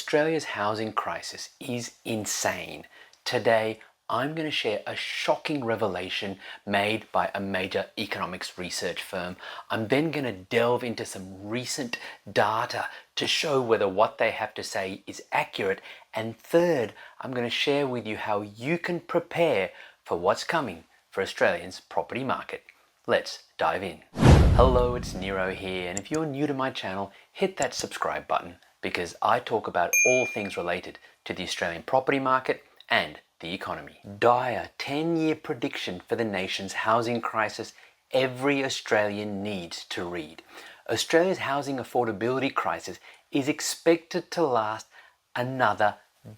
Australia's housing crisis is insane. Today, I'm going to share a shocking revelation made by a major economics research firm. I'm then going to delve into some recent data to show whether what they have to say is accurate. And third, I'm going to share with you how you can prepare for what's coming for Australia's property market. Let's dive in. Hello, it's Nero here, and if you're new to my channel, hit that subscribe button because I talk about all things related to the Australian property market and the economy. Dire 10-year prediction for the nation's housing crisis every Australian needs to read. Australia's housing affordability crisis is expected to last another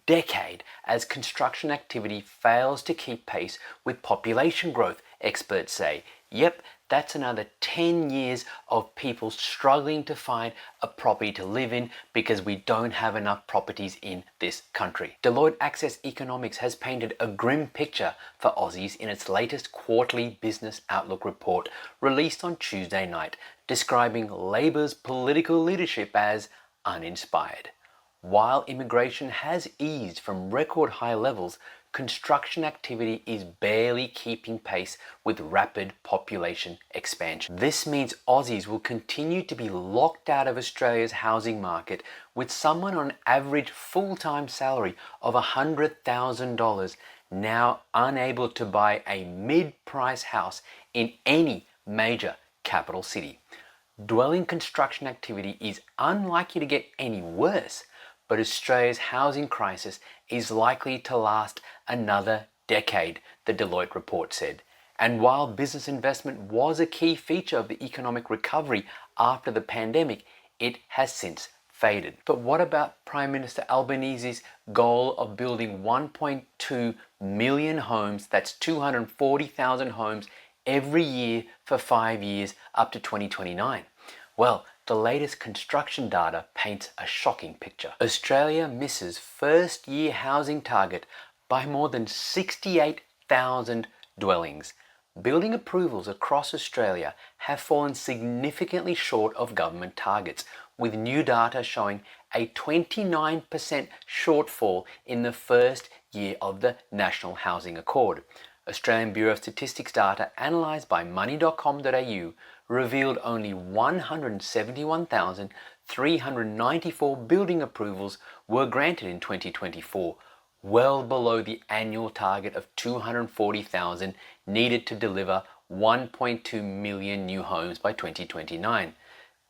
decade as construction activity fails to keep pace with population growth, experts say. Yep, that's another 10 years of people struggling to find a property to live in because we don't have enough properties in this country. Deloitte Access Economics has painted a grim picture for Aussies in its latest quarterly business outlook report released on Tuesday night, describing Labor's political leadership as uninspired. While immigration has eased from record high levels, construction activity is barely keeping pace with rapid population expansion. This means Aussies will continue to be locked out of Australia's housing market, with someone on average full-time salary of $100,000 now unable to buy a mid-price house in any major capital city. Dwelling construction activity is unlikely to get any worse, but Australia's housing crisis is likely to last another decade, the Deloitte report said. And while business investment was a key feature of the economic recovery after the pandemic, it has since faded. But what about Prime Minister Albanese's goal of building 1.2 million homes, that's 240,000 homes every year for 5 years up to 2029? Well, the latest construction data paints a shocking picture. Australia misses first-year housing target by more than 68,000 dwellings. Building approvals across Australia have fallen significantly short of government targets, with new data showing a 29% shortfall in the first year of the National Housing Accord. Australian Bureau of Statistics data analysed by money.com.au revealed only 171,394 building approvals were granted in 2024, well below the annual target of 240,000 needed to deliver 1.2 million new homes by 2029.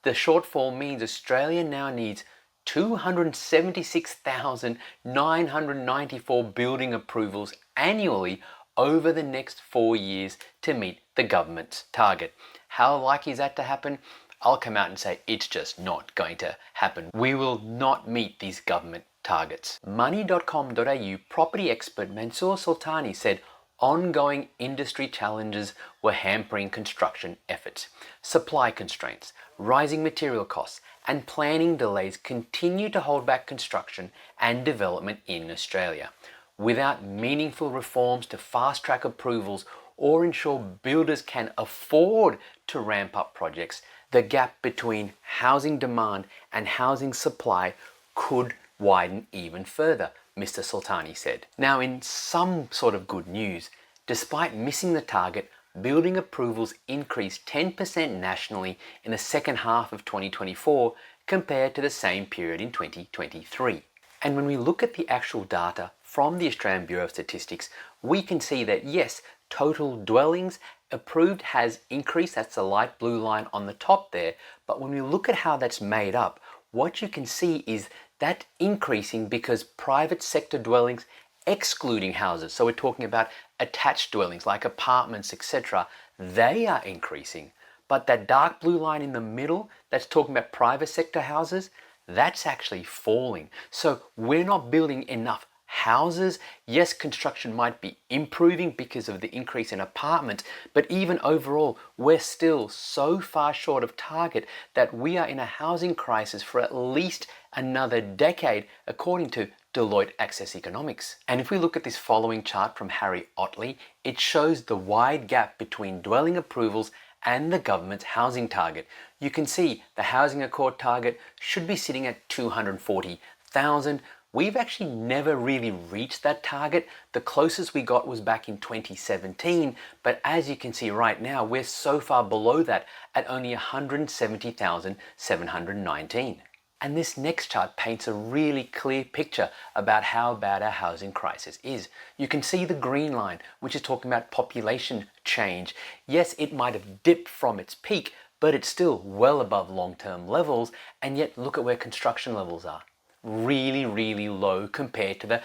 The shortfall means Australia now needs 276,994 building approvals annually over the next 4 years to meet the government's target. How likely is that to happen? I'll come out and say it's just not going to happen. We will not meet these government targets. Money.com.au property expert Mansour Sultani said ongoing industry challenges were hampering construction efforts. Supply constraints, rising material costs, and planning delays continue to hold back construction and development in Australia. Without meaningful reforms to fast-track approvals or ensure builders can afford to ramp up projects, the gap between housing demand and housing supply could widen even further, Mr. Sultani said. Now, in some sort of good news, despite missing the target, building approvals increased 10% nationally in the second half of 2024 compared to the same period in 2023. And when we look at the actual data from the Australian Bureau of Statistics, we can see that yes, total dwellings approved has increased. That's the light blue line on the top there. But when we look at how that's made up, what you can see is that increasing because private sector dwellings, excluding houses, so we're talking about attached dwellings like apartments, etc., they are increasing. But that dark blue line in the middle, that's talking about private sector houses, that's actually falling. So we're not building enough houses. Yes, construction might be improving because of the increase in apartments, but even overall, we're still so far short of target that we are in a housing crisis for at least another decade, according to Deloitte Access Economics. And if we look at this following chart from Harry Otley, it shows the wide gap between dwelling approvals and the government's housing target. You can see the Housing Accord target should be sitting at 240,000 100,000. We've actually never really reached that target. The closest we got was back in 2017, but as you can see right now, we're so far below that at only 170,719. And this next chart paints a really clear picture about how bad our housing crisis is. You can see the green line, which is talking about population change. Yes, it might have dipped from its peak, but it's still well above long-term levels, and yet look at where construction levels are. Really, really low compared to the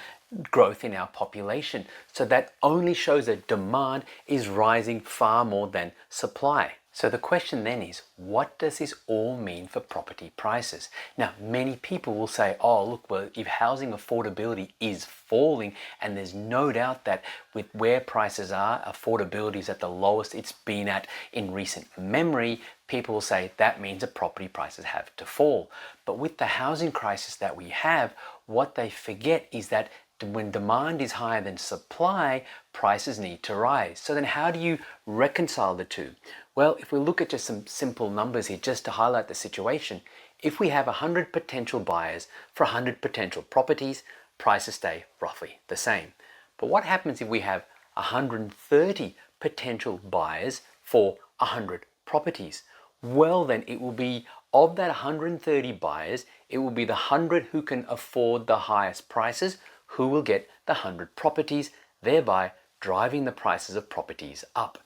growth in our population. So that only shows that demand is rising far more than supply. So the question then is, what does this all mean for property prices? Now, many people will say, oh, look, well, if housing affordability is falling, and there's no doubt that with where prices are, affordability is at the lowest it's been at in recent memory, people will say that means that property prices have to fall. But with the housing crisis that we have, what they forget is that when demand is higher than supply, prices need to rise. So then how do you reconcile the two? Well, if we look at just some simple numbers here, just to highlight the situation, if we have 100 potential buyers for 100 potential properties, prices stay roughly the same. But what happens if we have 130 potential buyers for 100 properties? Well, then it will be, of that 130 buyers, it will be the 100 who can afford the highest prices who will get the 100 properties, thereby driving the prices of properties up.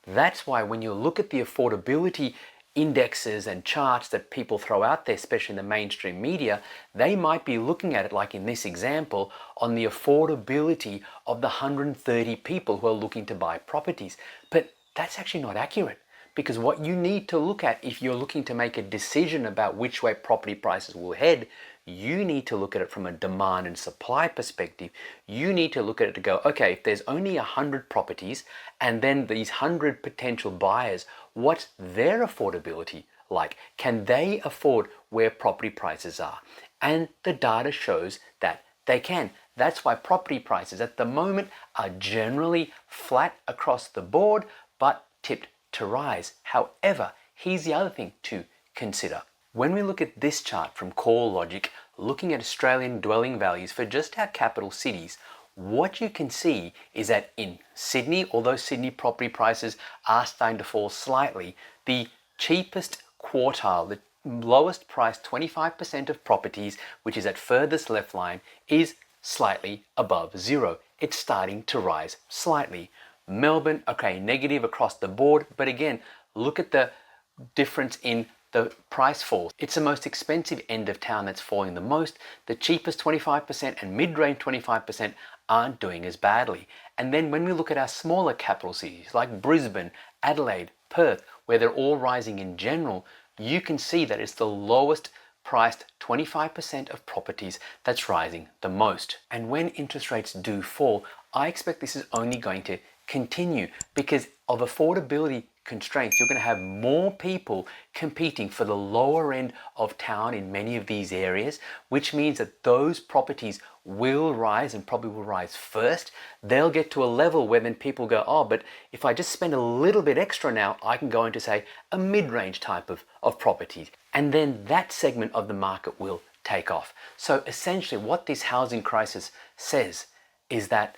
That's why when you look at the affordability indexes and charts that people throw out there, especially in the mainstream media, they might be looking at it, like in this example, on the affordability of the 130 people who are looking to buy properties. But that's actually not accurate, because what you need to look at if you're looking to make a decision about which way property prices will head, you need to look at it from a demand and supply perspective. You need to look at it to go, okay, if there's only 100 properties and then these 100 potential buyers, what's their affordability like? Can they afford where property prices are? And the data shows that they can. That's why property prices at the moment are generally flat across the board, but tipped to rise. However, here's the other thing to consider. When we look at this chart from CoreLogic, looking at Australian dwelling values for just our capital cities, what you can see is that in Sydney, although Sydney property prices are starting to fall slightly, the cheapest quartile, the lowest priced 25% of properties, which is at furthest left line, is slightly above zero. It's starting to rise slightly. Melbourne, okay, negative across the board, but again, look at the difference in the price falls. It's the most expensive end of town that's falling the most. The cheapest 25% and mid-range 25% aren't doing as badly. And then when we look at our smaller capital cities like Brisbane, Adelaide, Perth, where they're all rising in general, you can see that it's the lowest priced 25% of properties that's rising the most. And when interest rates do fall, I expect this is only going to continue because of affordability constraints. You're going to have more people competing for the lower end of town in many of these areas, which means that those properties will rise and probably will rise first. They'll get to a level where then people go, oh, but if I just spend a little bit extra now, I can go into, say, a mid-range type of properties. And then that segment of the market will take off. So essentially what this housing crisis says is that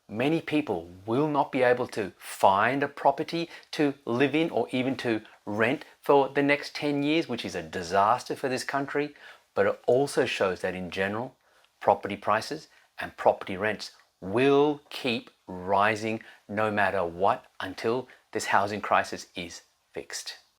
many people will not be able to find a property to live in or even to rent for the next 10 years, which is a disaster for this country. But it also shows that in general, property prices and property rents will keep rising no matter what until this housing crisis is fixed.